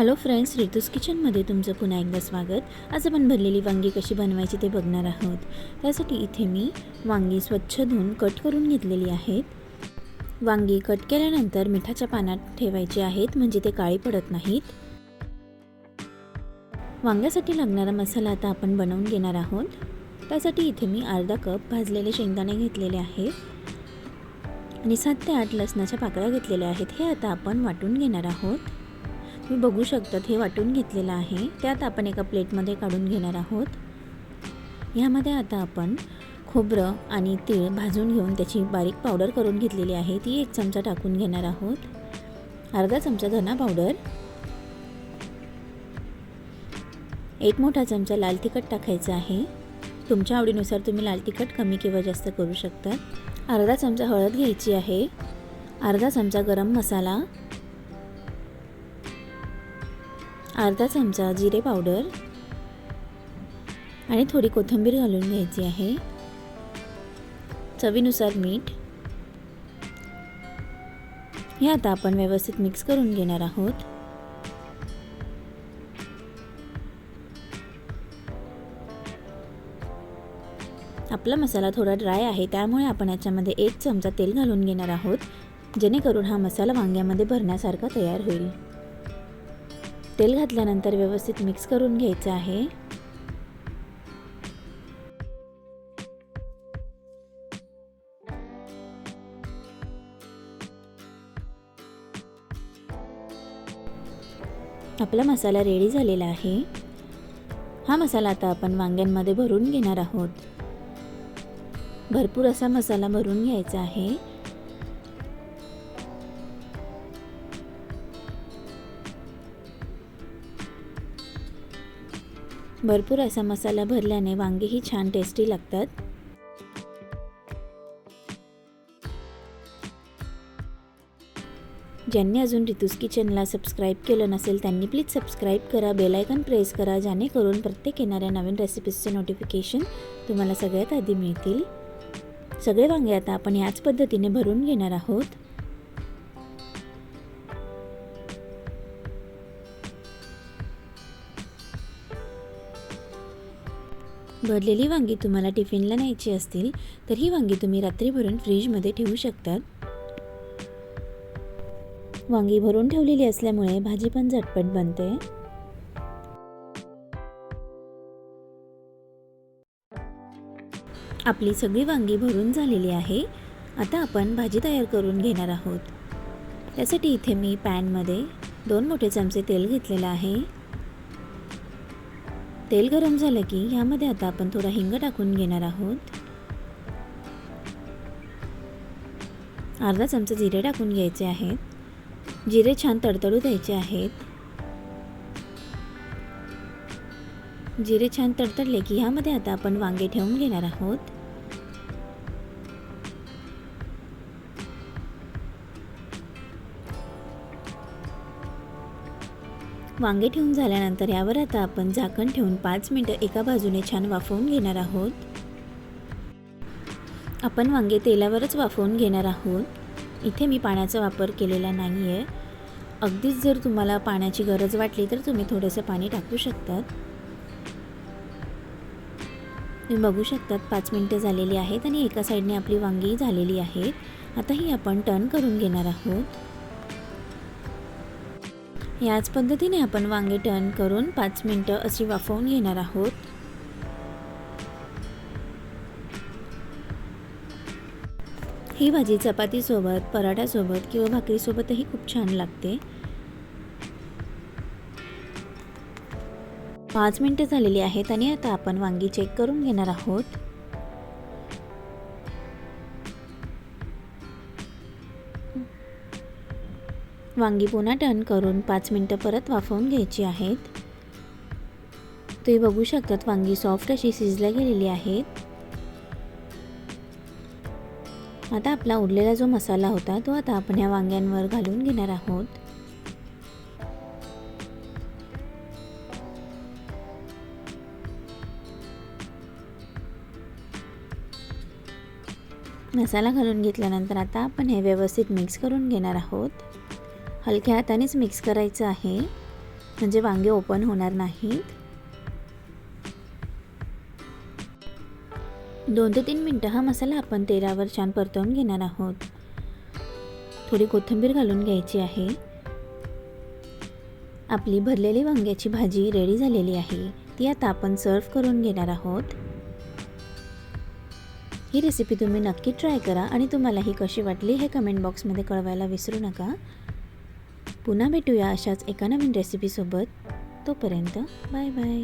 Hello friends, रितूस किचनमध्ये तुमचं पुन्हा एकदा स्वागत. आज आपण भरलेली वांगी कशी बनवायची ते बघणार आहोत. त्यासाठी इथे मी वांगी स्वच्छ धुवून कट करून घेतलेली आहेत. वांगी कट केल्यानंतर मिठाच्या पाण्यात ठेवायची आहेत, म्हणजे ते काळी पडत नाहीत. वांग्यासाठी लागणारा मसाला आता आपण बनवून घेणार आहोत. त्यासाठी इथे मी अर्धा कप भाजलेले शेंगदाणे घेतलेले आहेत आणि 7 ते 8 लसणाच्या पाकळ्या घेतलेल्या आहेत. हे आता आपण वाटून घेणार आहोत. तुम्ही बघू शकता हे वाटून घेतलेलं आहे. त्यात आपण एका प्लेटमध्ये काढून घेणार आहोत. यामध्ये आता आपण खोबरं आणि तीळ भाजून घेऊन त्याची बारीक पावडर करून घेतलेली आहे. ती 1 चमचा टाकून घेणार आहोत. अर्धा चमचा धना पावडर, 1 मोठा चमचा लाल तिखट टाकायचं आहे. तुमच्या आवडीनुसार तुम्ही लाल तिखट कमी किंवा जास्त करू शकता. अर्धा चमचा हळद घ्यायची आहे. अर्धा चमचा गरम मसाला, अर्धा चमचा जिरे पावडर आणि थोडी कोथिंबीर घालून घ्यायची आहे. चवीनुसार मीठ. हे आता आपण व्यवस्थित मिक्स करून घेणार आहोत. आपला मसाला थोडा ड्राय आहे, त्यामुळे आपण याच्यामध्ये 1 चमचा तेल घालून घेणार आहोत, जेणेकरून हा मसाला वांग्यामध्ये भरण्यासारखा तयार होईल. तेल घातल्यानंतर व्यवस्थित मिक्स करून घ्यायचं आहे. आपला मसाला रेडी झालेला आहे. हा मसाला आता आपण वांग्यांमध्ये भरून घेणार आहोत. भरपूर असा मसाला भरून घ्यायचा आहे. भरपूर असा मसाला भरल्याने वांगेही छान टेस्टी लागतात. ज्यांनी अजून रितूस किचनला सबस्क्राईब केलं नसेल त्यांनी प्लीज सबस्क्राईब करा, बेल आयकॉन प्रेस करा, जेणेकरून प्रत्येक येणाऱ्या नवीन रेसिपीजचे नोटिफिकेशन तुम्हाला सगळ्यात आधी मिळतील. सगळे वांगे आता आपण याच पद्धतीने भरून घेणार आहोत. भरलेली वांगी तुम्हाला टिफिनला न्यायची असतील तर ही वांगी तुम्ही रात्री भरून फ्रीजमध्ये ठेवू शकतात. वांगी भरून ठेवलेली असल्यामुळे भाजी पण झटपट बनते. आपली सगळी वांगी भरून झालेली आहे. आता आपण भाजी तयार करून घेणार आहोत. त्यासाठी इथे मी पॅनमध्ये 2 मोठे चमचे तेल घेतलेलं आहे. तेल गरम झालं की यामध्ये आता आपण थोडा हिंग टाकून घेणार आहोत. अर्धा चमचा जिरे टाकून घ्यायचे आहेत. जिरे छान तडतडू द्यायचे आहेत. जिरे छान तडतडले की यामध्ये आता आपण वांगे ठेवून घेणार आहोत. वांगे ठेवून झाल्यानंतर यावर आता आपण झाकण ठेवून 5 मिनिटं एका बाजूने छान वाफवून घेणार आहोत. आपण वांगे तेलावरच वाफवून घेणार आहोत. इथे मी पाण्याचा वापर केलेला नाही आहे. अगदीच जर तुम्हाला पाण्याची गरज वाटली तर तुम्ही थोडंसं पाणी टाकू शकतात. तुम्ही बघू शकतात 5 मिनिटं झालेली आहेत आणि एका साईडने आपली वांगी झालेली आहेत. आता ही आपण टर्न करून घेणार आहोत. याच पद्धतीने आपण वांगे टर्न करून 5 मिनिटं अशी वाफवून घेणार आहोत. ही भाजी चपातीसोबत, पराठ्यासोबत किंवा भाकरीसोबतही खूप छान लागते. 5 मिनिटं झालेली आहेत आणि आता आपण वांगी चेक करून घेणार आहोत. वांगी पुन्हा टर्न करून 5 मिनिटं परत वाफवून घ्यायची आहेत. तुम्ही बघू शकतात वांगी सॉफ्ट अशी शिजल्या गेलेली आहेत. आता आपला उरलेला जो मसाला होता तो आता आपण या वांग्यांवर घालून घेणार आहोत. मसाला घालून घेतल्यानंतर आता आपण हे व्यवस्थित मिक्स करून घेणार आहोत. हलक्या हातानेच मिक्स करायचं आहे. म्हणजे वांगे ओपन होणार नाहीत. 2 ते 3 मिनटं हा मसाला आपण तेलावर छान परतवून घेणार आहोत. थोडी कोथिंबीर घालून घ्यायची आहे. आपली भरलेली वांग्याची भाजी रेडी झालेली आहे. ती आता आपण सर्व करून घेणार आहोत. ही रेसिपी तुम्ही नक्की ट्राय करा आणि तुम्हाला ही कशी वाटली हे कमेंट बॉक्समध्ये कळवायला विसरू नका. पुन्हा भेटूया अशाच एका नवीन रेसिपीसोबत. तोपर्यंत बाय बाय.